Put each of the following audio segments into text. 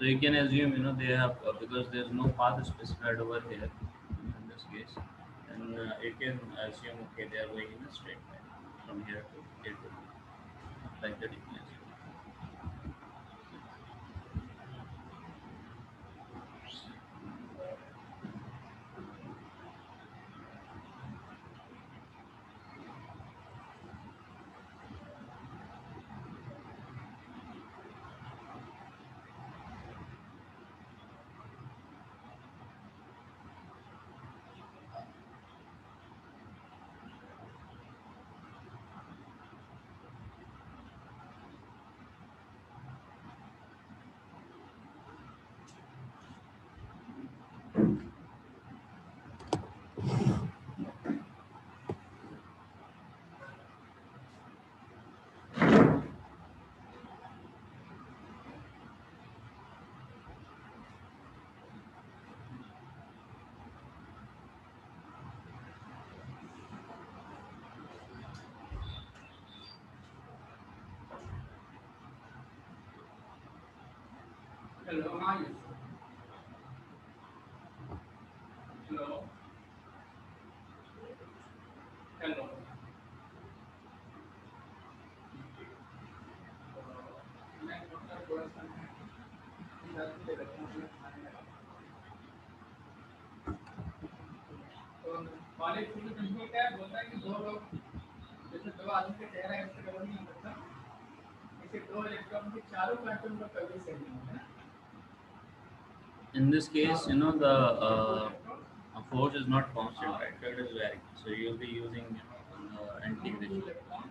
So you can assume, they have, because there is no path specified over here in this case, and you can assume, okay, they are going in a straight line from here to A to B, like that you can assume. Hello, how are you? Hello, hello. मैं doctor Gorakhnath की बात कर रहा हूँ। तो college में principal क्या है बोलता है कि दो लोग जैसे दो आदमी का चेहरा ऐसे कवर नहीं हो सकता इसे दो इलेक्ट्रॉन के चारों क्वांटम का कवरेज सही नहीं होता है In this case, ना the ये दो electron force is not constant, और right? So it is varying. So you'll be using, no two integration. Electron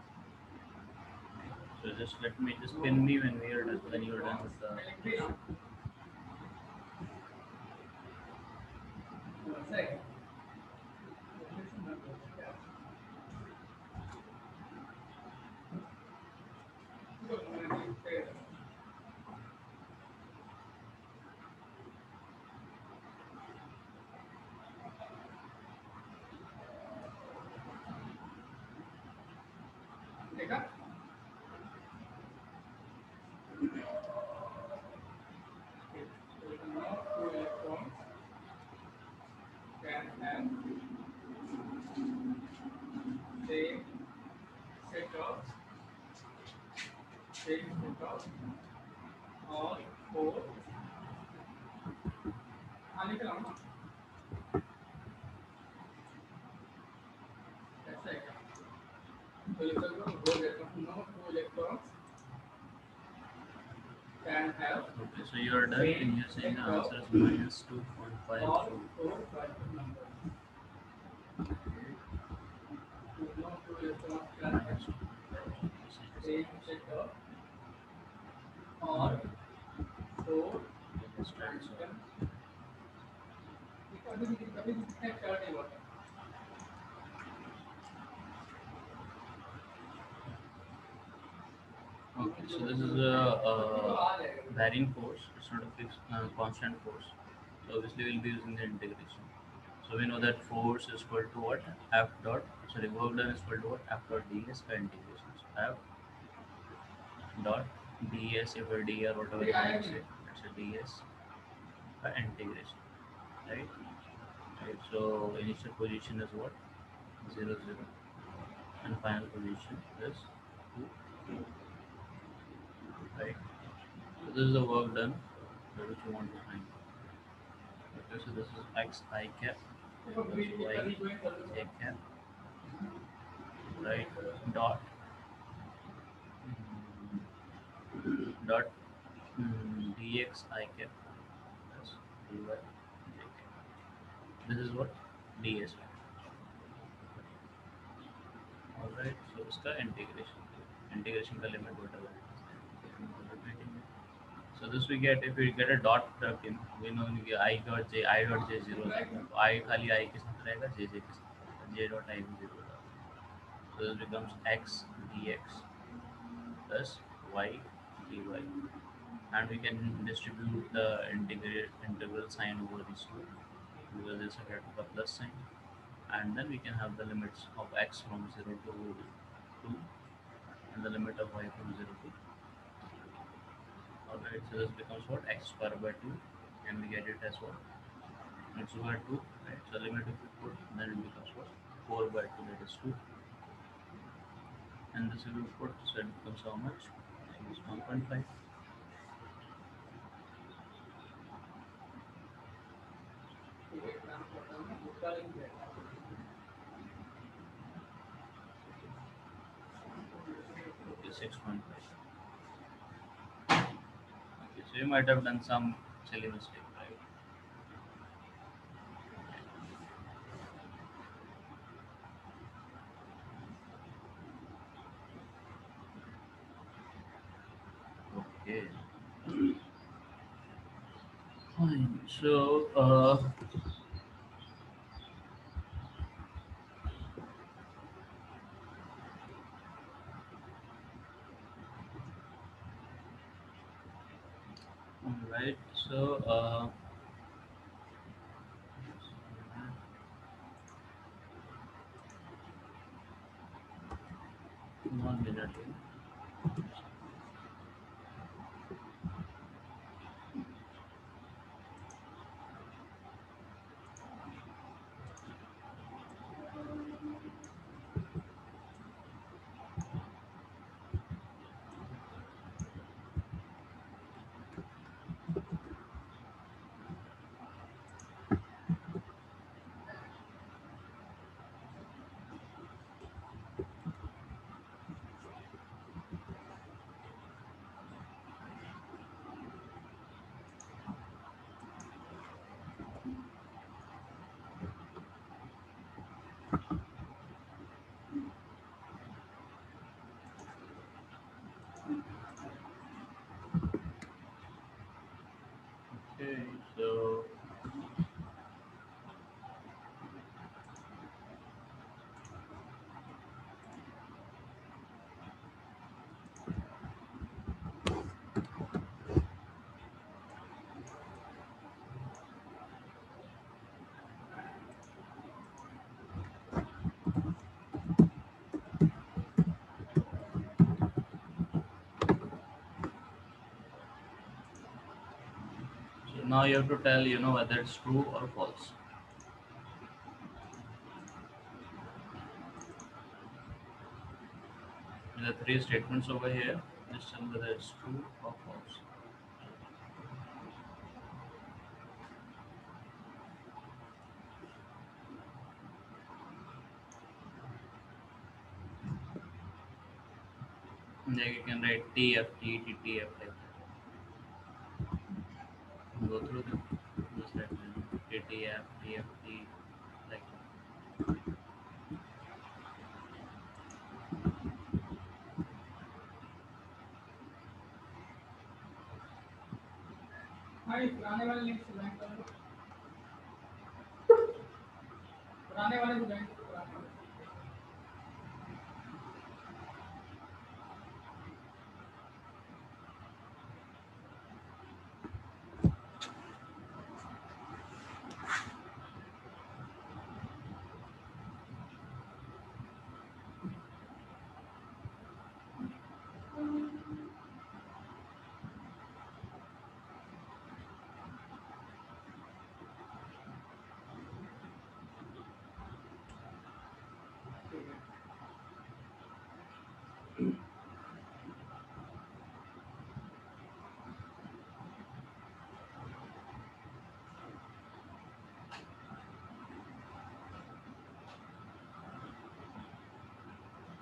So just no pin me when to when you're done electron with the मैं लिख रही question. हूँ one second देखा no two electron can have same set of all four लिख रहा हूँ ना ऐसा है क्या तो लिख सकते हो दो electron no two electrons can have Okay, so you're done, and same you're saying the set of answer is minus 2.54. all four quantum numbers. No two electrons can have Minus 2.54. same set of all four Let's try and solve. quantum. कभी कभी कितने chart नहीं होता Okay, so this is a varying force. It's not a fixed, constant force. So obviously we'll be using the integration. So we know that force is equal to what? F dot. Sorry, work done is equal to what? F dot ds by integration. So F dot ds over d or whatever you want to say. It's a ds by integration, right? Right. So initial position is what? 0, 0, and final position is 2, 2, right? So this is the work done, which you want to find. Okay, so this is x I cap, देखो this ये y कभी कोई कर लो j cap, right? Dot dot dx I cap plus dy j cap. This is what ds. All right. So इसका integration का limit whatever it is. I'm not repeating it. So this we get if we get a dot product in, we know I dot j ये 0 try रहेगा, कर तो I खाली I के साथ रहेगा, j के साथ रहेगा, j dot I भी 0 रहेगा. So this becomes x dx plus y dy, and we can distribute the integral sign over these two, because this will get the plus sign, and then we can have the limits of x from 0 to 2, and the limit of y from 0 to Alright, so this becomes what? X square by 2. And we get it as what? X over 2. Right? So limit if we put, then it becomes what? 4 by 2, that is 2. And this will be put, so it becomes how much? Minus 1.5. ये काम करता हूँ ना दूसरा link रहता है Okay, 6.5. Okay, so you might have done some silly mistake, right? Okay, fine. So, alright, so, 1 minute. Okay, so, so now you have to tell, whether it's true or false. The three statements over here, just tell whether it's true or false. Like you can write TFT, TTF like that. Go through them. Just write TTF, TFT like that. हाँ ये पुराने वाले link से join कर लो पुराने वाले को join करो पुराने वाले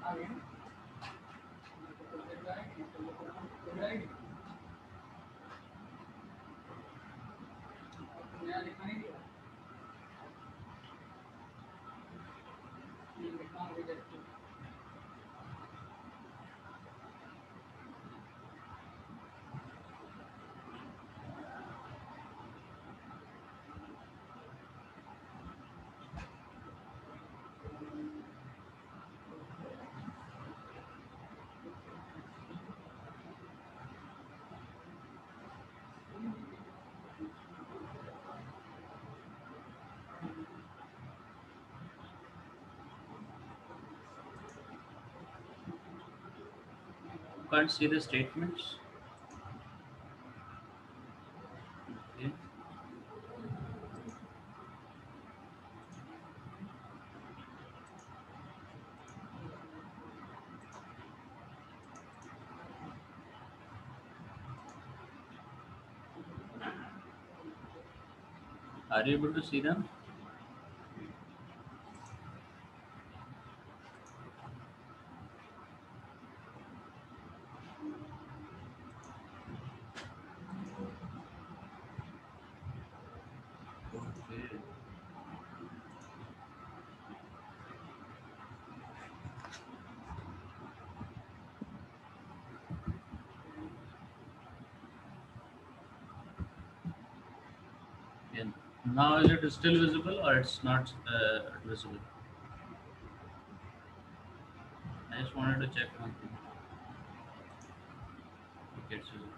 आ गए ना तो फिर जाएंगे तो जाएंगे नया लिखा नहीं दिया ये लिखा होगा जैसे Can't see the statements. Are you able to see them? Okay. Yeah. Now is it still visible or it's not visible? I just wanted to check one thing. Okay, it's visible.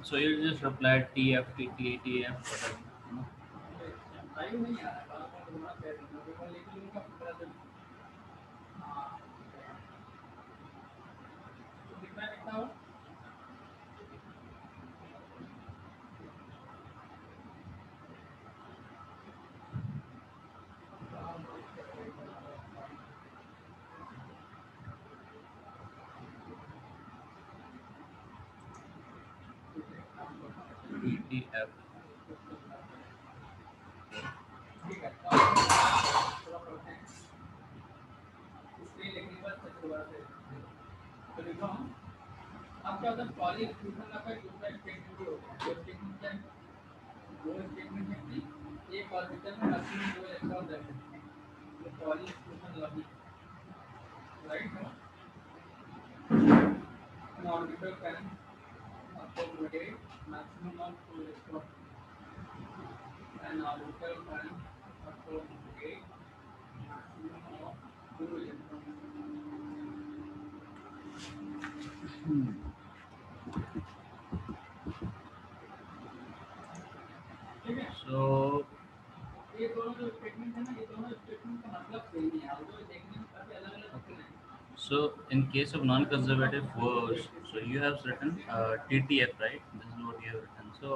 So you just replied TF, TF, whatever. No? Time नहीं आ रहा है बार बार कह रहा हूँ लेकिन उनका पूरा दिन हाँ तो कितना कितना हो TF. ठीक है तो थोड़ा पढ़ते हैं इसलिए लिखने के बाद फिर दोबारा से तो लिखो हम अब क्या होता है पॉली एक्सक्लूजन का कोई दूसरा स्टेटमेंट भी होता है जो स्टेटमेंट क्या है वो स्टेटमेंट है कि एक ऑर्बिटल में मैक्सिमम दो इलेक्ट्रॉन रह सकते हैं ये Pauli exclusion logic right no an orbital can accommodate maximum of two electrons an orbital can accommodate maximum of two electrons ठीक है So ये दोनों जो स्टेटमेंट है ना ये दोनों स्टेटमेंट का मतलब सेम ही है और जो देखने में काफी अलग अलग दिख रहे हैं so in case of non-conservative force, so you have written TTF, right? This is what you have written. So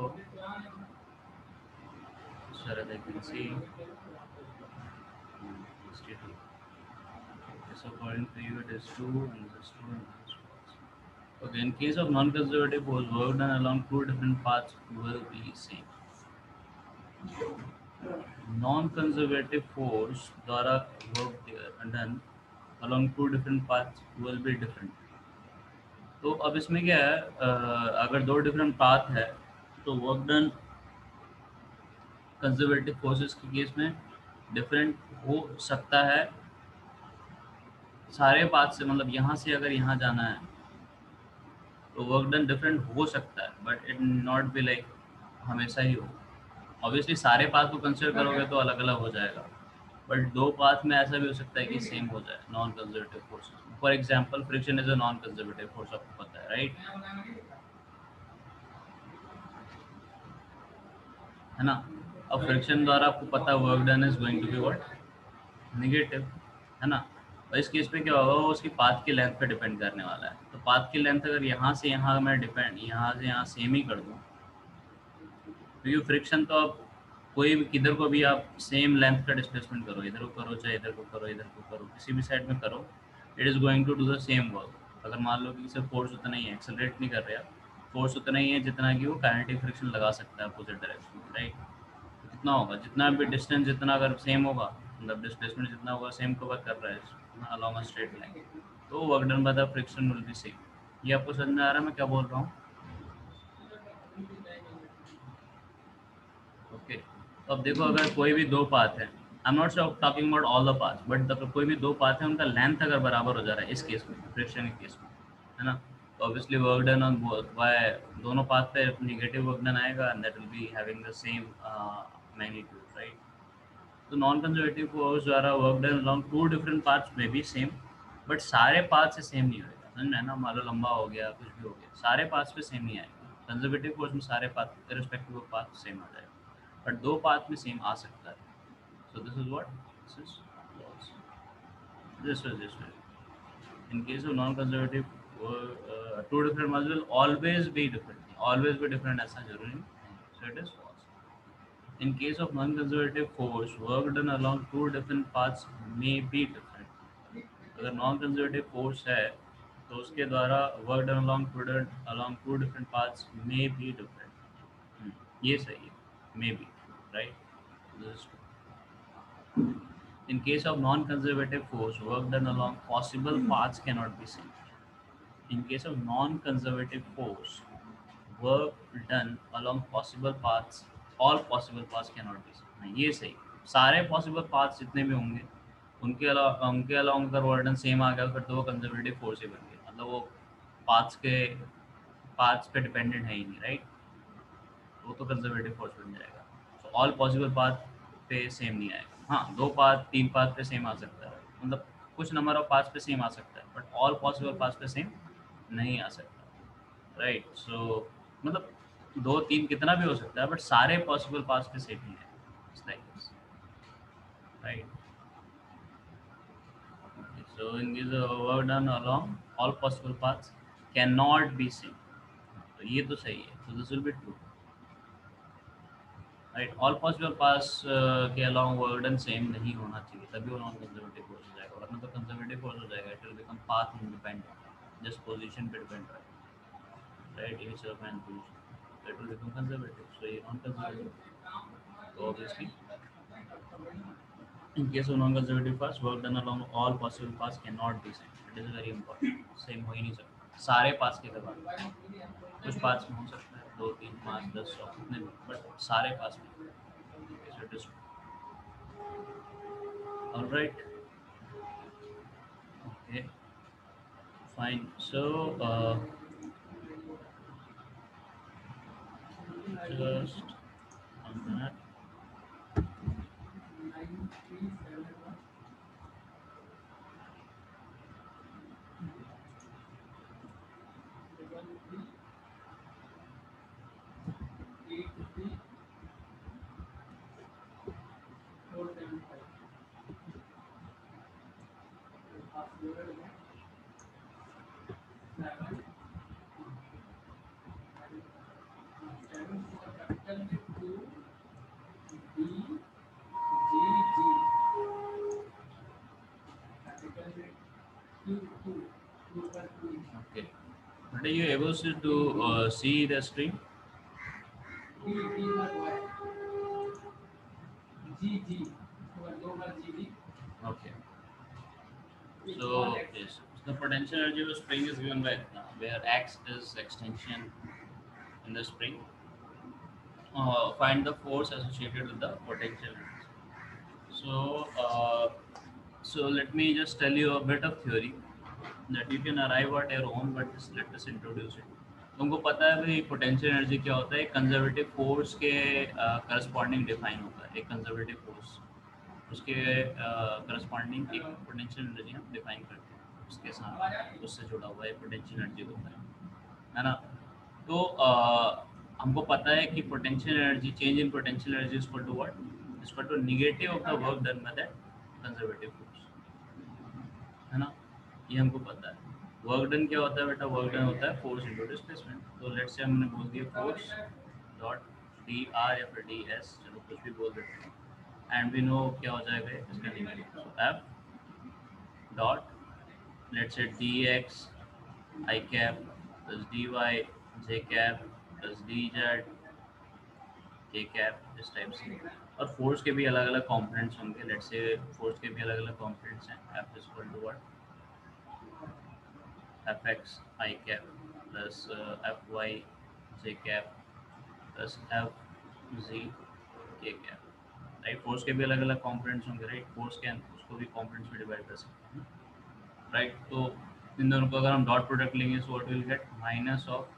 as far as I can see, it's TTF. Okay, so according to you, it is 2 and this is 2 and this is false. Okay, in case of non-conservative force, work done along two different paths will be same. Non-conservative force द्वारा work done along two different paths will be different. तो अब इसमें क्या है, अगर दो different path है तो वर्क डन कंजर्वेटिव फोर्सेस के केस में डिफरेंट हो सकता है सारे पाथ से, मतलब यहाँ से अगर यहाँ जाना है तो वर्क डन डिफरेंट हो सकता है, but it not be like हमेशा ही हो। ऑब्वियसली सारे पाथ को कंसिडर करोगे तो अलग अलग हो जाएगा, बट दो पाथ में ऐसा भी हो सकता है कि सेम हो जाए non conservative forces. For example friction is a non conservative force, आपको पता है राइट, है ना। अब फ्रिक्शन द्वारा आपको पता है work done is going to be what, negative, है ना। और इस केस में क्या होगा, वो उसकी पाथ की लेंथ पे डिपेंड करने वाला है। तो पाथ की लेंथ अगर यहाँ से यहाँ मैं डिपेंड, यहाँ से यहाँ सेम ही कर दूँ, क्योंकि फ्रिक्शन तो आप कोई भी किधर को भी आप सेम लेंथ का डिस्प्लेसमेंट करो, इधर को करो चाहे इधर को करो, इधर को करो, किसी भी साइड में करो, it is going to do the same work. अगर मान लो कि सिर्फ फोर्स उतना ही है, एक्सेलरेट नहीं कर रहे आप, फोर्स उतना ही है जितना कि वो काइनेटिक फ्रिक्शन लगा सकता है अपोजिट डायरेक्शन में, राइट। तो कितना होगा, जितना भी डिस्टेंस जितना अगर सेम होगा, मतलब डिस्प्लेसमेंट जितना होगा सेम कवर कर रहा है अलॉन्ग अ स्ट्रेट लाइन, तो work done by the friction will be same. ये आपको समझ में आ रहा है मैं क्या बोल रहा हूँ? ओके, तो अब देखो अगर कोई भी दो पाथ है, I am not talking about all the path, but कोई भी दो पाथ है उनका लेंथ अगर बराबर हो जा रहा है इस केस में, फ्रिक्शन के केस में, है ना, तो obviously work done on both by दोनों पाथ पे नेगेटिव वर्क डन आएगा and that will be having the same magnitude, right. तो नॉन कंजर्वेटिव फोर्स द्वारा work done along two different paths में भी सेम, बट सारे पाथ से same नहीं होगा, समझ में है ना। मान लो लंबा हो गया कुछ भी हो गया, सारे पाथ्स पे सेम नहीं आएगा। कंजर्वेटिव फोर्स में सारे path respective of path same आ जाएगा, बट दो पाथ में सेम आ सकता है। So this is what, this is false, this way. In case of non-conservative, two different paths will always be different. Always be different ऐसा जरूरी नहीं, so it is false. In case of non-conservative force, work done along two different paths may be different. अगर non-conservative force है तो उसके द्वारा work done along two different paths may be different. ये सही है, may be, right. In case of non-conservative force, work done along possible paths cannot be seen. In case of non-conservative force, work done along possible paths, all possible paths cannot be seen. हाँ, ये सही. सारे possible paths जितने भी होंगे उनके along अगर work done same आ गया फिर तो वो कंजर्वेटिव फोर्स ही बन गया. मतलब वो पाथ्स पे डिपेंडेंट है ही नहीं, राइट. वो तो कंजर्वेटिव फोर्स बन जाएगा. तो ऑल पॉसिबल पाथ पे सेम नहीं आएगा. हाँ, 2 पाथ 3 पाथ पे सेम आ सकता है, मतलब कुछ नंबर ऑफ पाथ्स पे सेम आ सकता है, बट ऑल पॉसिबल पाथ्स पे सेम नहीं आ सकता, राइट. सो मतलब 2 3 कितना भी हो सकता है, बट सारे पॉसिबल पाथ्स पे सेम ही है. It's like this, right. So in this work done along all possible paths can not be same. तो ये तो सही है, तो this will be true, right. All possible paths के अलाउंग वर्क डन सेम नहीं होना चाहिए, तभी वो नॉन कंजर्वेटिव फोर्स हो जाएगा, वरना तो कंजर्वेटिव फोर्स हो जाएगा. It will become path independent, just position पे depend right. Initial and position, it will become conservative. So ये नॉन कंजर्वेटिव. तो obviously in case of non conservative paths, work done along all possible paths cannot be same. It is very important. Same हो ही नहीं सकता सारे paths के दौरान. कुछ paths में हो सकता है 2 3 5 10 100 कितने भी, बट सारे पाथ्स में. So it is all right. Okay, fine. So just on that. Okay, but are you able to see the screen? Okay. So yes, the potential energy of a spring is given by where x is extension in the spring. Find the force associated with the potential energy. So let me just tell you a bit of theory that you can arrive at your own, but just let us introduce it. तुमको पता है भाई potential energy क्या होता है? Conservative force के corresponding define होता है. एक कंजर्वेटिव फोर्स उसके करस्पॉन्डिंग एक पोटेंशियल एनर्जी हम डिफाइन करते हैं, उसके साथ उससे जुड़ा हुआ एक पोटेंशियल एनर्जी होता है ना. तो हमको पता है कि potential energy, change in potential energy is equal to what? Is equal to negative of the work done by that conservative force, है ना. ये हमको पता है. वर्क डन क्या होता है बेटा? वर्क डन होता है फोर्स इनटू डिस्प्लेसमेंट. तो लेट्स से हमने बोल दिया फोर्स डॉट डी आर या फिर डी एस, चलो कुछ भी बोल देते हैं, एंड वी नो क्या हो जाएगा इसका negative. So F dot let's say d x i cap plus d y j cap plus d z k cap, इस टाइप से. और फोर्स के भी अलग अलग कॉम्पोनेंट्स होंगे. लेट्स से फोर्स के भी अलग अलग कॉम्पोनेंट्स हैं. F is equal to what? F x i cap plus F y j cap plus F z k cap, right. Force के भी अलग अलग कॉम्पोनेंट्स होंगे, राइट. फोर्स के उसको भी कॉम्पोनेंट्स में डिवाइड कर सकते हैं, राइट. तो इन दोनों को अगर हम डॉट प्रोडक्ट लेंगे तो what will get? Minus of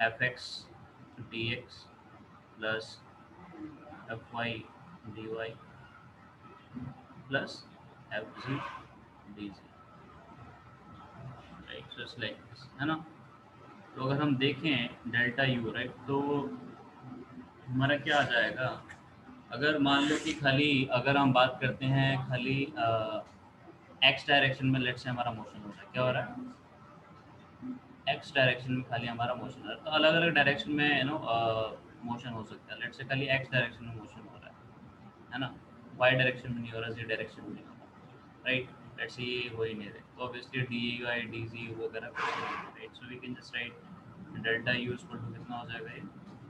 F x d x plus F y d y plus F z d z, right. Just like this, है ना. तो अगर हम देखें डेल्टा यू, राइट, तो हमारा क्या आ जाएगा? अगर मान लो कि खाली अगर हम बात करते हैं खाली एक्स डायरेक्शन में, लेट्स से हमारा मोशन हो रहा है. क्या हो रहा है? एक्स डायरेक्शन में खाली हमारा मोशन हो रहा है. तो अलग अलग डायरेक्शन में मोशन हो सकता है. लेट्स से खाली एक्स डायरेक्शन में मोशन हो रहा है ना. वाई डायरेक्शन में नहीं हो रहा, जी डायरेक्शन में नहीं हो रहा, राइट. लेट्स सी ये हो ही नहीं रहे, तो obviously d y d z वगैरह कुछ नहीं है, right? So we can just write delta u equal to कितना हो जाएगा, ये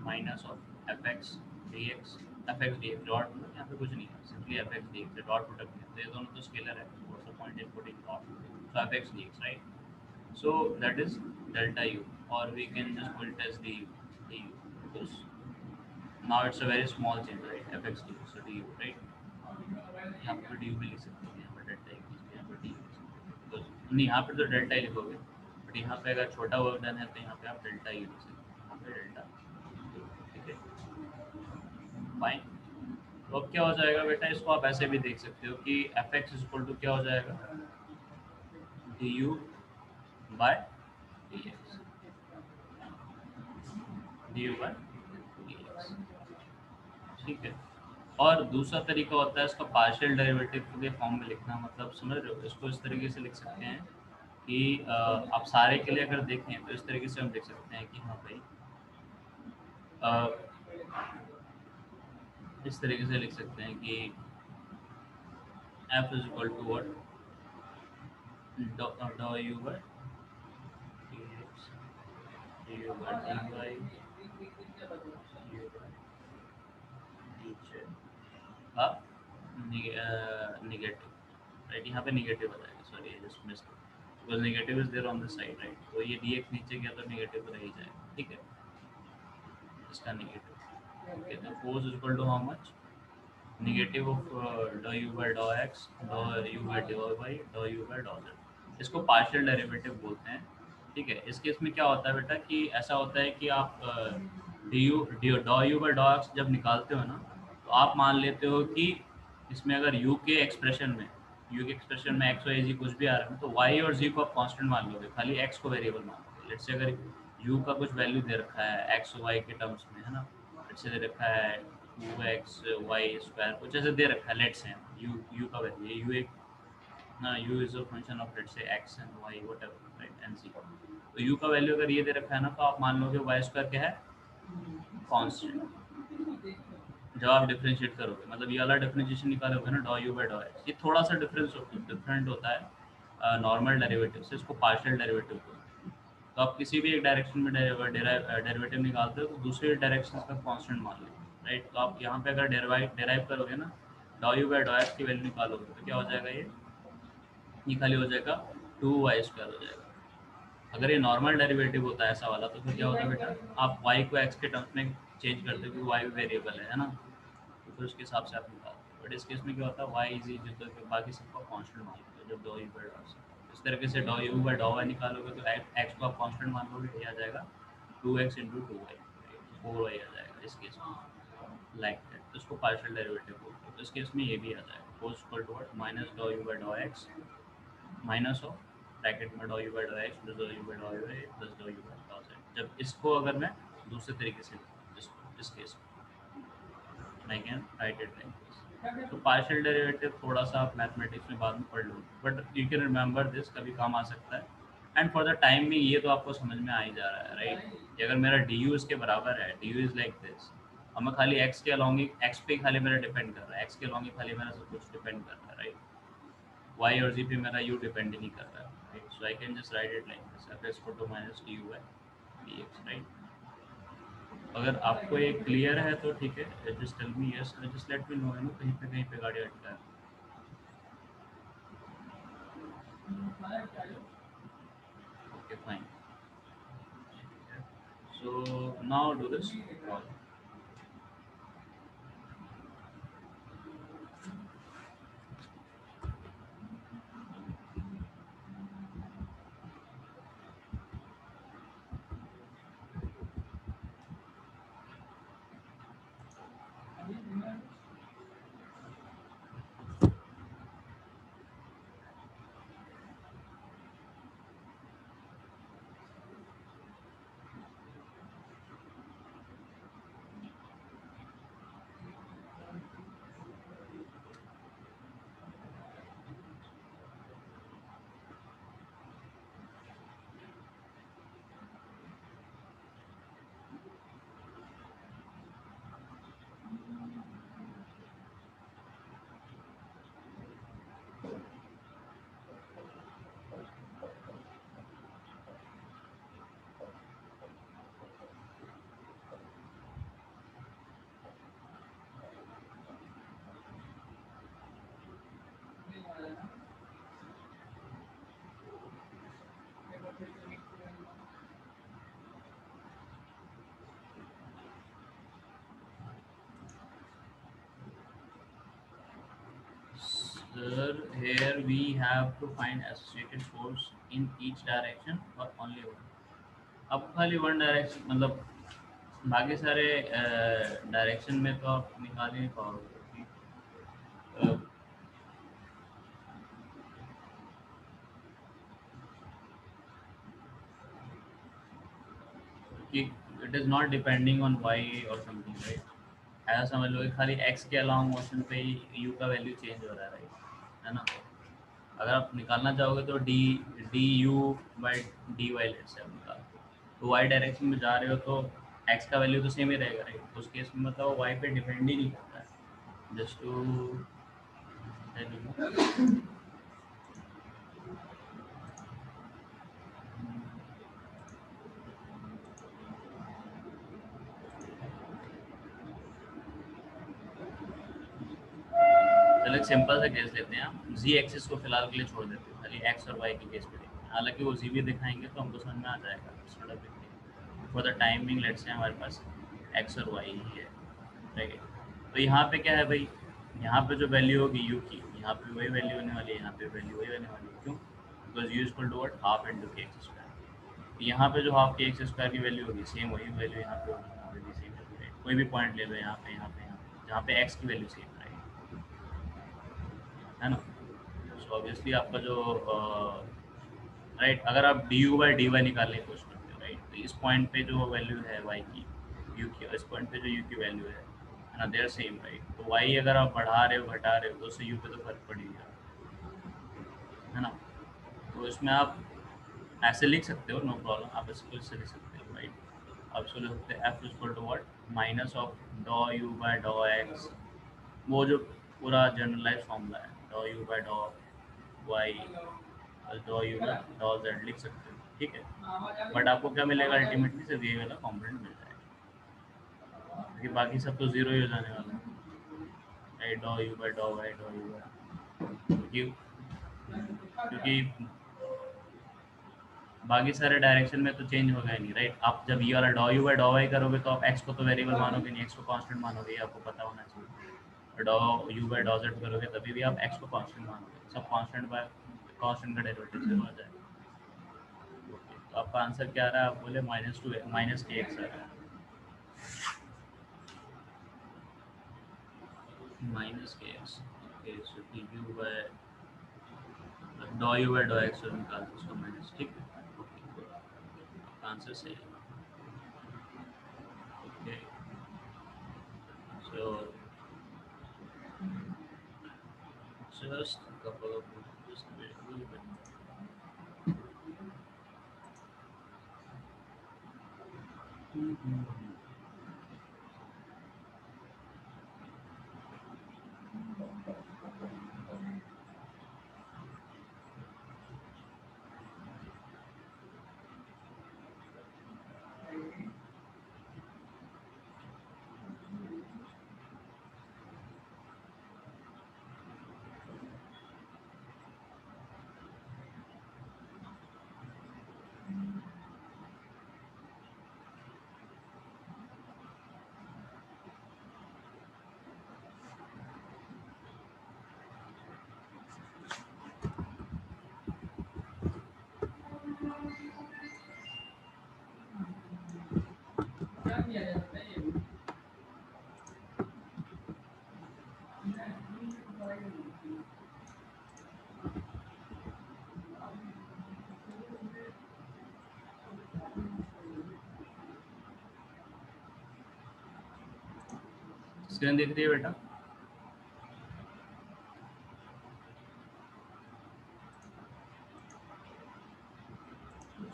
minus of F x d x, F x d x dot, यहाँ पे कुछ नहीं है, simply F x d x dot product है, तो ये दोनों तो स्केलर है, what's the point in putting dot, so F x d x, right? So that is delta u, or we can just put it as du, because now it's a very small change, right? Fx du, so du, right? यहाँ पे du भी लिख सकते हैं, यहाँ पे delta u, यहाँ पे du लिख सकते हैं, because नहीं यहाँ पे तो delta ही लिखोगे, बट यहाँ पे अगर छोटा वर्क डन है तो यहाँ पे आप delta u लिख सकते हैं, यहाँ पे delta u, ठीक है, फाइन। तो अब क्या हो जाएगा बेटा, इसको आप ऐसे भी देख सकते हो कि fx इक्वल टू क्या हो जाएगा, du by dx, du by dx, ठीक है। और दूसरा तरीका होता है इसका पार्शियल डेरिवेटिव के फॉर्म में लिखना, मतलब समझ रहे हो, इसको इस तरीके से लिख सकते हैं कि आप सारे के लिए अगर देखें तो इस तरीके से हम लिख सकते हैं कि हाँ भाई, अ, इस तरीके से लिख सकते हैं कि f is equal to what, डॉ you by dx, du by dy, du by dz का नेगेटिव, राइट? यहाँ पे नेगेटिव आ जाएगा, sorry I just missed, because negative is there on the side, right? तो ये dx नीचे गया तो नेगेटिव रह ही जाएगा, ठीक है, इसका नेगेटिव, ओके। तो force is equal to how much, negative of del you by del x, del you by del you by del z, इसको पार्शियल डेरिवेटिव बोलते हैं, ठीक है। इस केस में क्या होता है बेटा कि ऐसा होता है कि आप डी डॉ यू बाय डॉ एक्स जब निकालते हो ना, तो आप मान लेते हो कि इसमें अगर यू के एक्सप्रेशन में, यू के एक्सप्रेशन में एक्स वाई जी कुछ भी आ रहा है तो वाई और जी को आप कांस्टेंट मान लोगे, खाली एक्स को वेरिएबल मान लोगे। लेट्स से अगर यू का कुछ वैल्यू दे रखा है एक्स वाई के टर्म्स में, है ना, लेट्स से दे रखा है 2x y स्क्वायर, कुछ ऐसे दे रखा है, लेट्स से यू का वैल्यू, यू एक ना, U is a function of let's say X and Y whatever, right, and C. तो यू का वैल्यू अगर ये दे रखा है ना, तो आप मान लोगे वाई स्क्वायर क्या है, कांस्टेंट। जब आप डिफरेंशिएट करोगे, मतलब ये वाला डिफरेंशिएशन निकालोगे ना, डॉ यू बाय डॉ एक्स, ये थोड़ा सा डिफरेंट होता है नॉर्मल डेरिवेटिव से, इसको पार्शियल डेरिवेटिव बोलते हैं। तो आप किसी भी एक डायरेक्शन में डेरिवेटिव निकालते हो तो दूसरे डायरेक्शन का कांस्टेंट मान लो, राइट? तो आप यहाँ पे अगर डेराइव करोगे ना, डॉ यू बाय डॉ एक्स की वैल्यू निकालोगे तो क्या हो जाएगा, ये खाली हो जाएगा 2y² हो जाएगा। अगर ये नॉर्मल डेरिवेटिव होता है ऐसा वाला, तो फिर क्या होता है बेटा, आप y को x के टर्म्स में चेंज करते हो क्योंकि y वेरिएबल है ना, तो फिर उसके हिसाब से आप निकालते हो। बट इस केस में क्या होता है, y इज इक्वल टू बाकी सबका कांस्टेंट मान लो जब डॉ यू बाय डॉ, इस तरीके से डॉ यू बाय डॉ y निकालोगे तो x को आप कांस्टेंट मान लोगे, ये आ जाएगा 2x इंटू 2y, 4y आ जाएगा इस केस में, लाइक दैट। तो इसको पार्शियल डेरिवेटिव बोलते हैं। तो इस केस में ये भी आ जाएगा, कोस इक्वल टू व्हाट, माइनस डॉ you by del x minus of bracket में डॉ you by del x plus डॉ you by del Y plus डॉ यू बाय डॉ जेड। जब इसको अगर मैं दूसरे तरीके से लिखूँ, इसको इस केस में I can write it like this. तो पार्शियल डेरिवेटिव थोड़ा सा आप मैथमेटिक्स में बाद में पढ़ लो, but you can remember this, कभी काम आ सकता है। एंड फॉर द टाइम में ये तो आपको समझ में आ ही जा रहा है, राइट? कि अगर मेरा डी यू इसके बराबर है, D you is like this, और मैं खाली एक्स के अलॉन्ग ही, एक्स पे खाली मेरा डिपेंड कर रहा है, एक्स के अलॉन्ग ही खाली मेरा सब कुछ डिपेंड कर रहा है, राइट? y और z पे मेरा u डिपेंड ही नहीं कर रहा है, right? So I can just write it like this, f is equal to minus d u by dx, right? अगर आपको ये क्लियर है तो ठीक है, just tell me yes, just let me know, you know, कहीं पे गाड़ी अटका है। Okay fine, so now do this problem. Sir, here we have to find associated force in each direction or only one. अब खाली one direction मतलब बाकी सारे डायरेक्शन में तो आप निकाल ही नहीं पाओगे क्योंकि it is not depending on y और समथिंग राइट। ऐसा समझ लो कि खाली एक्स के अलाउंग मोशन पे ही यू का वैल्यू चेंज हो रहा है राइट, है ना। अगर आप निकालना चाहोगे तो d u by d y let say आप निकाल, तो वाई डायरेक्शन में जा रहे हो तो एक्स का वैल्यू तो सेम ही रहेगा राइट। उस केस में मतलब वाई पे डिपेंड ही नहीं करता है। जस्ट टू चलो एक सिंपल सा केस लेते हैं, हम जी एक्सिस को फिलहाल के लिए छोड़ देते हैं, खाली एक्स और वाई के केस पे देखेंगे। हालांकि वो जी भी दिखाएंगे तो हमको समझ में आ जाएगा। For the timing let's say हमारे पास एक्स और वाई ही है राइट। तो यहाँ पे क्या है भाई, यहाँ पे जो वैल्यू होगी यू की, यहाँ पे वही वैल्यू होने वाली है, यहाँ पे वैल्यू वही होने वाली है। क्यों? Because u equal to what, half into k x square. यहाँ पे जो हाफ के एक्स स्क्वायर की वैल्यू होगी सेम वही वैल्यू यहाँ पे होगी, यहाँ पे भी सेम होगी राइट। कोई भी पॉइंट ले लो यहाँ पे, यहाँ पे, यहाँ पे, जहाँ पे एक्स की वैल्यू सेम राइट, है ना। सो ऑब्वियसली आपका जो राइट, अगर आप d u by d y निकालने की कोशिश करते हो राइट, तो इस पॉइंट पे जो वैल्यू है वाई की, यू की, इस पॉइंट पे जो यू की वैल्यू है ना, देयर सेम राइट। तो वाई अगर आप बढ़ा रहे हो घटा रहे हो तो उससे यू पे तो फर्क पड़ ही गया, है ना। तो इसमें आप ऐसे लिख सकते हो, नो प्रॉब्लम, आप इसको इससे लिख सकते हो राइट। आप इसको लिख सकते हो F equal to what, minus of del you by del x, वो जो पूरा जनरलाइज फॉर्मूला है, del you by del y del you by del z लिख सकते हो, ठीक है। बट आपको क्या मिलेगा अल्टीमेटली, सिर्फ ये वाला कॉम्पोनेंट मिल जाएगा, क्योंकि बाकी सब तो जीरो ही हो जाने वाला है राइट। डॉ you by del y del you bye, क्योंकि क्योंकि बाकी सारे डायरेक्शन में तो चेंज होगा ही नहीं राइट। आप जब ये वाला डॉ यू बाय डॉ वाई करोगे तो आप एक्स को तो वेरिएबल मानोगे नहीं, एक्स को कांस्टेंट मानोगे, ये आपको पता होना चाहिए। डॉ यू बाय डॉ जेड करोगे तभी भी आप एक्स को कांस्टेंट मानोगे, सब कांस्टेंट बाय कांस्टेंट का डेरिवेटिव से हो जाएगा। ओके, तो आपका आंसर क्या आ रहा है, आप बोले minus two minus k x आ रहा है, minus k x. Okay, so d u by del you by del x निकाल दो उसका माइनस, ठीक है। ओके, आपका आंसर सही है। Okay, so just a couple of just wait a little bit. क्या किया जाए बताइए। स्क्रीन दिख रही है बेटा?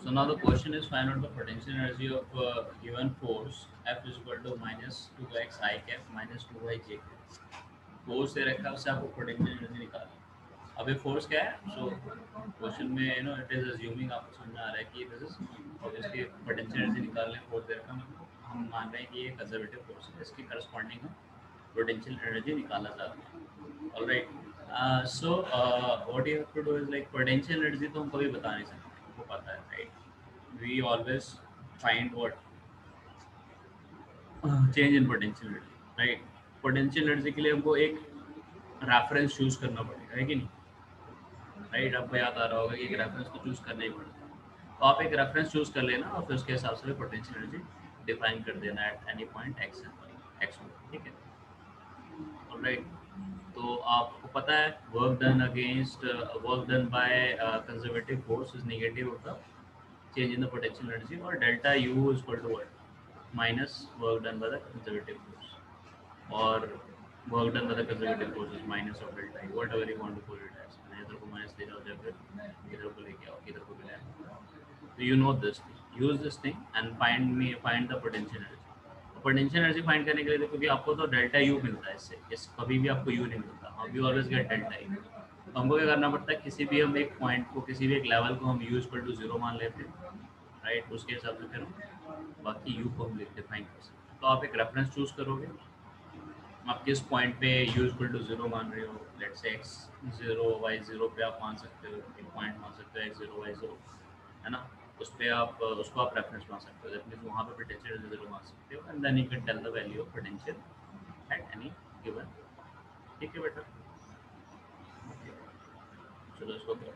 So now the question is find out the potential energy of given force F is equal to minus 2x I cap minus 2y j cap। Force दे रखा है उससे आपको पोटेंशियल एनर्जी निकालना। अब ये फोर्स क्या है, सो क्वेश्चन में you know it is assuming, आपको समझ में आ रहा है कि this is obviously potential energy निकालने फोर्स दे रखा है, हम मान रहे हैं कि ये कंजर्वेटिव फोर्स है, इसकी करस्पॉन्डिंग हम पोटेंशियल एनर्जी निकालना चाहते हैं। Alright, so what you have to do is like potential energy तो हम कभी बता नहीं सकते, हमको पता है right. We always find what change in potential energy right. Potential energy के लिए हमको एक रेफरेंस चूज करना पड़ेगा, है कि नहीं? राइट, आपको याद आ रहा होगा कि एक रेफरेंस तो चूज करना ही पड़ता है। तो आप एक रेफरेंस चूज कर लेना और फिर उसके हिसाब से पोटेंशियल एनर्जी डिफाइन कर देना at any point x x, ठीक है? ऑलराइट। तो आपको पता है work done against work done by conservative force is negative of the change in the potential energy, or delta U is equal to what? Minus work done by the conservative force, or work done by the conservative force is minus of delta U, whatever you want to call it as. इधर को minus ले जाओ या फिर इधर को लेके आओ, इधर को भी ले आओ। तो you know this thing, use this thing and find the potential energy। Potential energy find करने के लिए देखो कि आपको तो डेल्टा यू मिलता है इससे, इस कभी भी आपको यू नहीं मिलता, हम you always get delta U. तो हमको क्या करना पड़ता है, किसी भी हम एक पॉइंट को, किसी भी एक लेवल को हम यू इक्वल टू जीरो मान लेते हैं, राइट? उसके हिसाब से फिर हम बाकी यू को हम डिफाइन कर सकते हैं। तो आप एक रेफरेंस चूज करोगे, आप किस पॉइंट पे यू इक्वल टू जीरो मान रहे हो, let's say x zero Y zero पे आप मान सकते हो, एक पॉइंट मान सकते हो एक्स जीरो वाई जीरो, है ना? उस पे आप उसको आप रेफरेंस मान सकते हो, दैट मीन्स वहाँ पे पोटेंशियल जीरो मान सकते हो, and then you can tell the value of potential at any given. ठीक है बेटा? चलो इसको करो।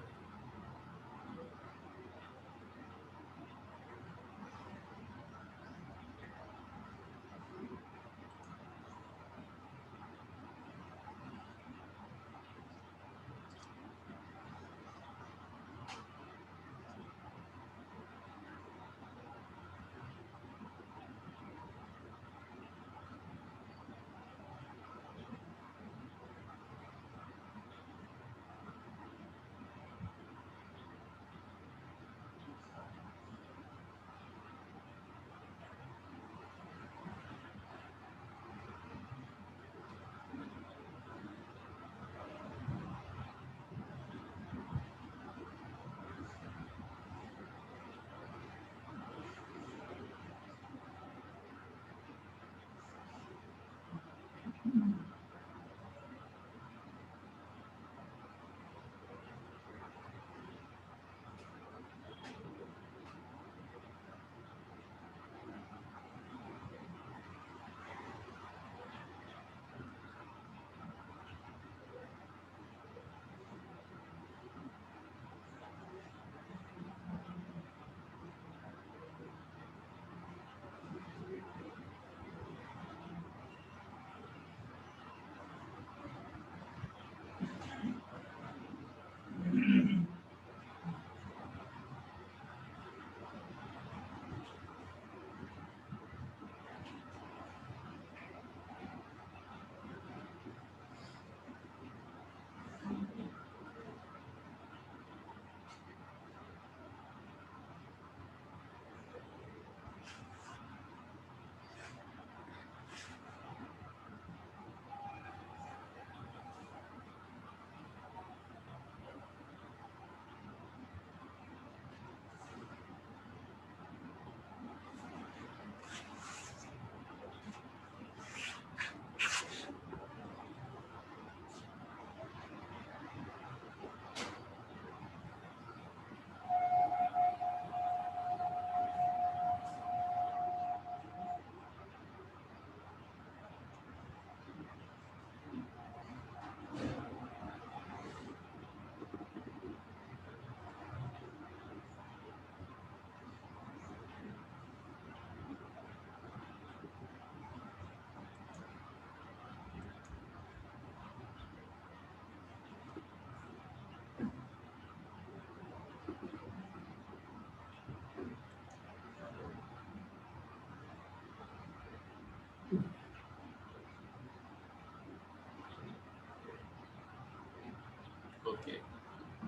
ओके,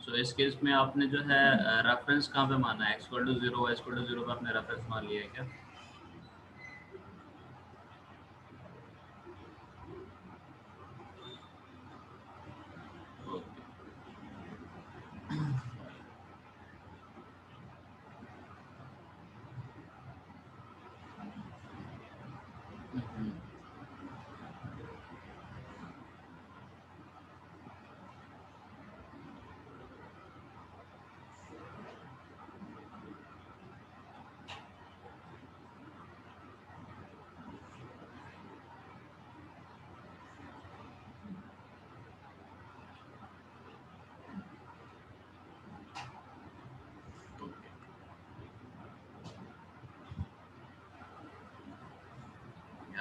सो इस केस में आपने जो है रेफरेंस कहाँ पे माना है? X equal to zero y equal to zero पे आपने रेफरेंस मान लिया है क्या? ओके। हम्म,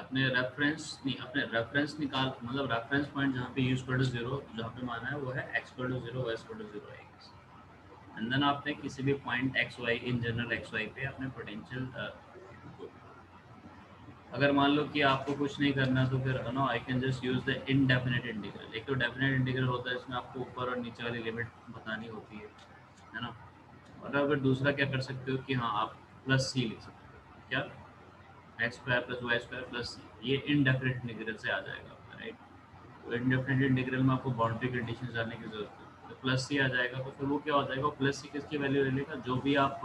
अपने रेफरेंस निकाल, मतलब रेफरेंस पॉइंट जहाँ पे यूज कर 0 जहाँ पे माना है वो है x पर 0 y पर 0 x। एंड देन आपने किसी भी point x y in general x y पे अपने पोटेंशियल, अगर मान लो कि आपको कुछ नहीं करना तो फिर no I can just use the indefinite integral. एक तो डेफिनेट इंटीग्रल होता है इसमें आपको ऊपर और नीचे वाली लिमिट बतानी होती है ना। और अगर दूसरा क्या कर सकते हो कि हाँ आप प्लस सी लिख सकते हो, क्या X square plus Y square plus C, ये इनडेफिनेट इंटीग्रल से आ जाएगा आपका, राइट। तो इनडेफिनेट इंटीग्रल में आपको बाउंड्री कंडीशन जानने की जरूरत है, तो प्लस सी आ जाएगा। तो फिर वो क्या हो जाएगा, प्लस सी किसकी वैल्यू ले लेगा, जो भी आप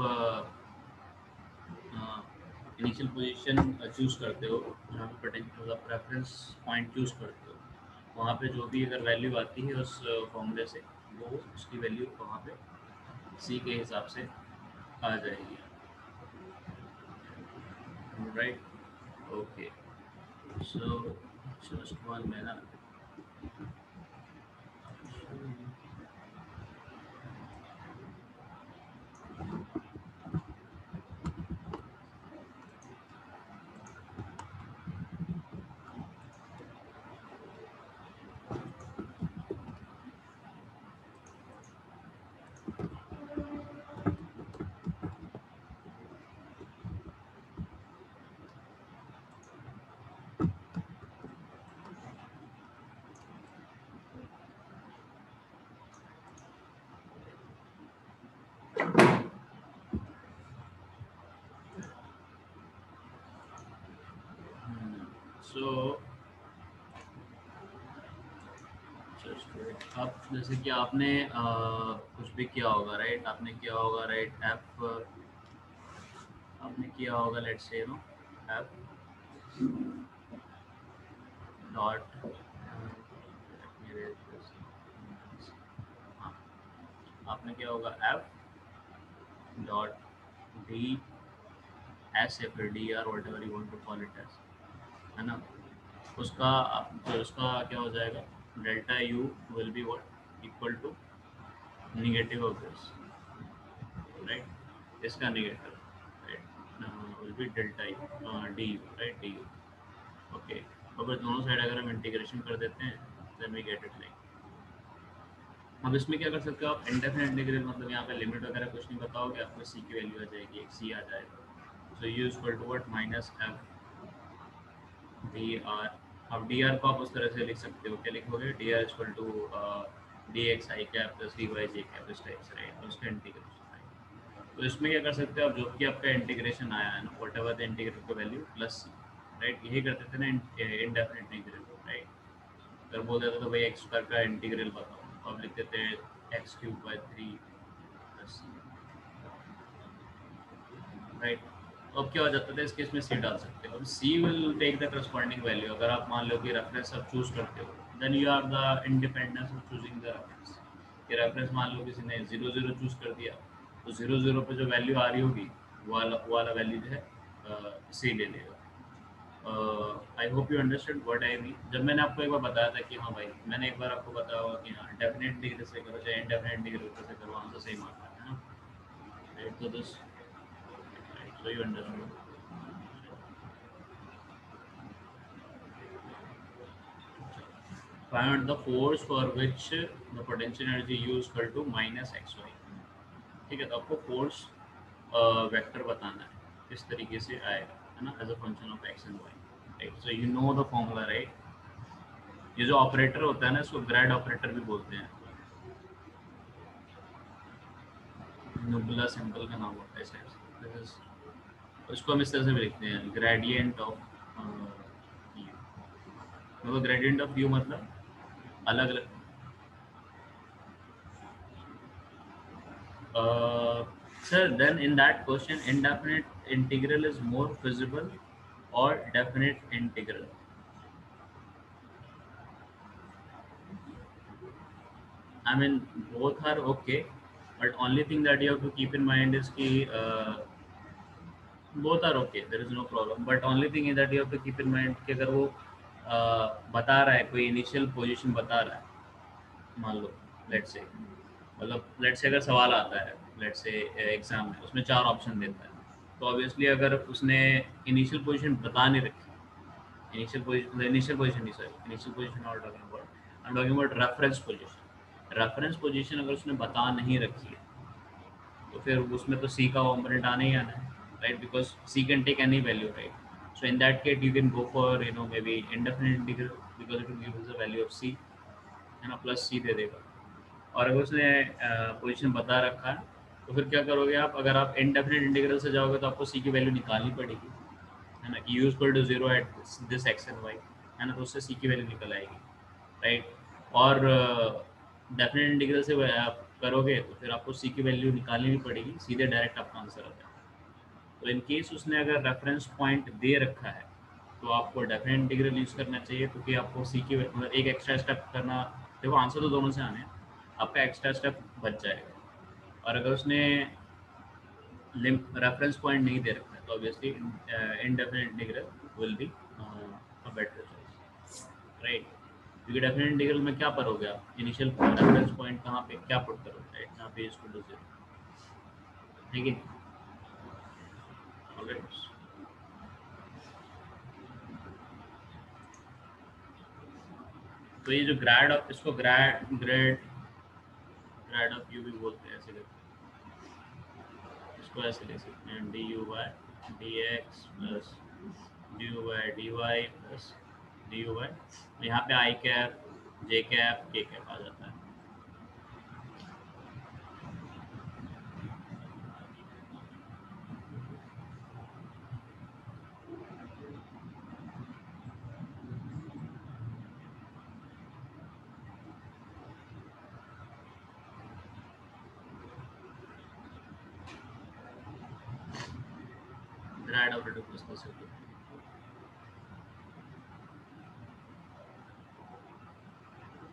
इनिशियल पोजीशन चूज़ करते हो, जहाँ पे पोटेंशियल मतलब रेफरेंस पॉइंट चूज़ करते हो, वहाँ पे जो भी अगर वैल्यू आती है उस फॉर्मूले से, वो उसकी वैल्यू वहाँ पे सी के हिसाब से आ जाएगी, right. Okay, so just one minute. So अब जैसे कि आपने कुछ भी किया होगा, राइट, आपने किया होगा, राइट, एफ आपने किया होगा, let's say no F dot, हाँ, आपने किया होगा एफ डॉट डी एस या फिर D R whatever you want to call it as, है ना। उसका तो उसका क्या हो जाएगा, delta u will be what equal to negative of this, right, इसका negative, right, will be delta u d u, right, d u. Okay, और फिर दोनों साइड अगर हम इंटीग्रेशन कर देते हैं then we get it like. अब इसमें क्या कर सकते हो आप, इंडेफिनेट इंटीग्रल, मतलब यहाँ पे लिमिट वगैरह कुछ नहीं बताओगे, आपको सी की वैल्यू आ जाएगी, एक सी आ जाएगा। So u equal to what minus F d r. अब डी आर को आप उस तरह से लिख सकते हो, क्या लिखोगे, d r equal to d x i cap plus d y j cap इस टाइप से, राइट, उसका इंटीग्रेशन आएगा। तो इसमें क्या कर सकते हो आप, जो कि आपका इंटीग्रेशन आया है ना, वट एवर द इंटीग्रल का वैल्यू प्लस सी, राइट, यही करते थे ना इनडेफिनेट इंटीग्रल, राइट। अगर बोल देते तो भाई एक्स स्क्वायर का इंटीग्रल बताओ, तो आप लिखते थे x cube by 3 plus C, right. तो अब क्या हो जाता था, इस केस में सी डाल सकते हो, अब C will take the corresponding value. अगर आप मान लो कि रेफरेंस आप चूज करते हो, then you are the independence of choosing the reference. कि रेफरेंस मान लो किसी ने 0 0 चूज कर दिया, तो 0 0 पे जो वैल्यू आ रही होगी वो वाला वैल्यू जो है सी ले लेगा। I hope you understand what I mean. जब मैंने आपको एक बार बताया था कि हाँ भाई, मैंने एक बार आपको बताया होगा कि हाँ डेफिनेट डिग्री से करो चाहे इनडेफिनेट डिग्री से करो, आंसर सेम आता है ना, राइट। तो this, so you understood. Find the force for which the potential energy U is equal to minus xy। ठीक है, तो आपको फोर्स वेक्टर बताना है, किस तरीके से आएगा, है ना, as a function of x and y, right. So you know the formula, right. ये जो ऑपरेटर होता है ना, इसको ग्रेड ऑपरेटर भी बोलते हैं। नुबुला सिंबल का नाम होता है शायद, उसको हम इस तरह से भी लिखते हैं, ग्रेडियंट ऑफ यू। मतलब ग्रेडियंट ऑफ यू मतलब अलग अलग, sir, then in that question, indefinite integral is more feasible or definite integral? I mean, both are okay, but only thing that you have to keep in mind is ki both are okay. There is no problem. But only thing is that you have to keep in mind कि अगर वो बता रहा है, कोई initial position बता रहा है, मान लो लेट्स से, मतलब लेट्स से अगर सवाल आता है, लेट्स से एग्जाम में, उसमें 4 ऑप्शन देता है, तो ऑब्वियसली अगर उसने इनिशियल पोजीशन बता नहीं रखी, initial position नहीं, sorry, initial position not talking about, I'm talking about reference position. reference position अगर उसने बता नहीं रखी है तो फिर उसमें तो सी का कॉम्पोनेंट आना ही आना है, right, because C can take any value, right. So in that case you can go for maybe indefinite integral because it will give us the value of C, है ना, प्लस सी दे देगा. और अगर उसने पोजीशन बता रखा है तो फिर क्या करोगे आप, अगर आप इनडेफिनिट इंटीग्रल से जाओगे तो आपको सी की वैल्यू निकालनी पड़ेगी, है ना, कि u equal to zero at this x and y, है ना, तो उससे सी की वैल्यू निकल आएगी, राइट. और डेफिनेट इंटीग्रल से आप करोगे तो फिर आपको सी की वैल्यू निकालनी भी पड़ेगी, सीधे डायरेक्ट आपका आंसर आता है. तो इन केस उसने अगर रेफरेंस पॉइंट दे रखा है तो आपको डेफिनेट इंटीग्रल यूज़ करना चाहिए, क्योंकि आपको सी की मतलब एक एक्स्ट्रा स्टेप करना, देखो आंसर तो दोनों से आने हैं, आपका एक्स्ट्रा स्टेप बच जाएगा. और अगर उसने रेफरेंस पॉइंट नहीं दे रखा है तो obviously indefinite integral will be a better choice, right. क्योंकि डेफिनेट इंटीग्रल में क्या करोगे आप, इनिशियल रेफरेंस पॉइंट कहाँ पे क्या पुट करोगे, राइट, जहाँ पे इक्वल टू जीरो, ठीक है. ऑलराइट. तो ये जो ग्रेड ऑफ, इसको grade grade grade of you भी बोलते हैं, ऐसे करके इसको ऐसे ले सकते हैं, d u by d x plus d u by d y plus d u by, यहाँ पे i cap j cap k cap आ जाता है. Grade of ridiculous possible.